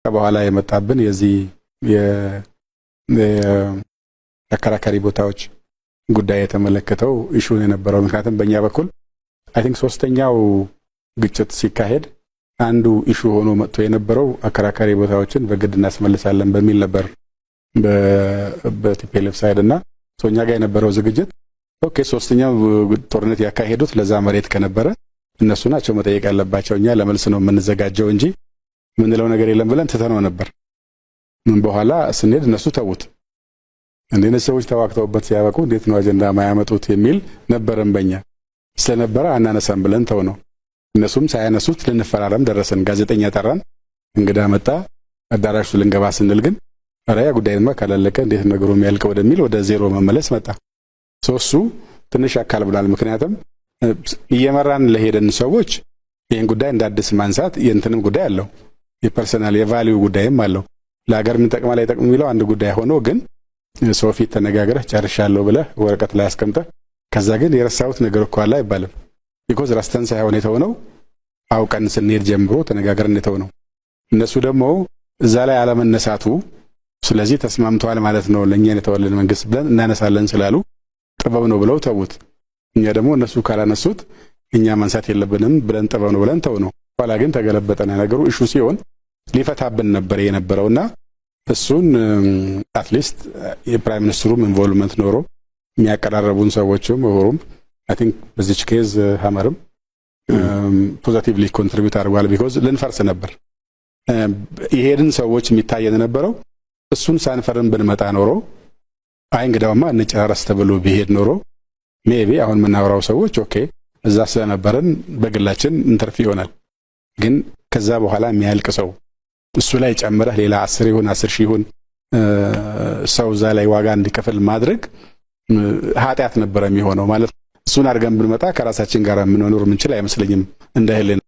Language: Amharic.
በኋላ የመጣብን የዚህ የአከራካሪ ቦታዎች ጉዳይ የተመለከተው ኢሹ የነበረው ምክንያቱም በእኛ በኩል አይ ቲንክ ሶስተኛው ግጭት ሲካሄድ አንዱ ኢሹ ሆኖ መጥቶ የነበረው አከራካሪ ቦታዎችን በግድ እናስመልሳለን በሚል ነበር በቲፒኤልኤፍ ሳይድና ሶኛ ጋር የነበረው ዝግጅት ኦኬ ሶስተኛው ጦርነት ያካሄዱት ለዛ መሬት ከነበረ እነሱ ናቸው መጠየቅ ያለባቸው እኛ ለመልስ ነው የምንዘጋጀው እንጂ ምንለው ነገር የለም ብለን ተተነው ነበር ምን በኋላ ስንሄድ እነሱ ተውት እንደነሱ ሰዎች ተዋክተውበት ሲያበቁ እንዴት ነው አጀንዳ ማያመጡት የሚል ነበርም በእኛ ስለነበረ አናነሳም ብለን ተው ነው እነሱም ሳያነሱት ልንፈራረም ደረሰን ጋዜጠኛ ጠራን እንግዳ መጣ አዳራሹ ልንገባ ስንል ግን አራያ ጉዳይማ ካላለቀ እንዴት ነገሩ የሚያልቀው ወደሚል ወደ ዜሮ መመለስ መጣ ሶሱ ትንሽ አካል ብሏል ምክንያቱም እየመራን ለሄደን ሰዎች ይሄን ጉዳይ እንዳድስ ማንሳት የእንትንም ጉዳይ አለው የፐርሰናል የቫልዩ ጉዳይም አለው ለሀገር ምን ጠቅማ ላይ ጠቅም የሚለው አንድ ጉዳይ ሆኖ ግን ሶፊት ተነጋግረህ ጨርሻለሁ ብለህ ወረቀት ላይ አስቀምጠህ ከዛ ግን የረሳሁት ነገር እኮ አለ አይባልም because ረስተን ሳይሆን የተሆነው አውቀን ስንሄድ ጀምሮ ተነጋግረን የተሆነው እነሱ ደግሞ እዛ ላይ አለመነሳቱ ስለዚህ ተስማምቷል ማለት ነው ለኛ የተወለን መንግስት ብለን እናነሳለን ስላሉ ጥበብ ነው ብለው ተውት እኛ ደግሞ እነሱ ካላነሱት እኛ ማንሳት የለብንም ብለን ጥበብ ነው ብለን ተው ነው ኋላ ግን ተገለበጠና ነገሩ ኢሹ ሲሆን ሊፈታብን ነበር የነበረውና እሱን አትሊስት የፕራይም ሚኒስትሩም ኢንቮልቭመንት ኖሮ የሚያቀራረቡን ሰዎችም ሆሮም I think በዚህ ኬዝ ሐመርም ፖዚቲቭሊ ኮንትሪቢዩት አድርጓል because ልንፈርስ ነበር ይሄድን ሰዎች የሚታየን ነበረው እሱን ሳንፈርም ብንመጣ ኖሮ አይ እንግዳውማ እንጨራረስ ተብሎ ቢሄድ ኖሮ ሜቢ አሁን የምናወራው ሰዎች ኦኬ እዛ ስለነበረን በግላችን ኢንተርፊ ይሆናል ግን ከዛ በኋላ የሚያልቅ ሰው እሱ ላይ ጨምረህ ሌላ 10 ይሁን 10 ሺህ ይሁን ሰው እዛ ላይ ዋጋ እንዲከፍል ማድረግ ኃጢአት ነበር የሚሆነው ማለት እሱን አድርገን ብንመጣ ከራሳችን ጋር የምንኖር ምንችል አይመስለኝም እንዳይልን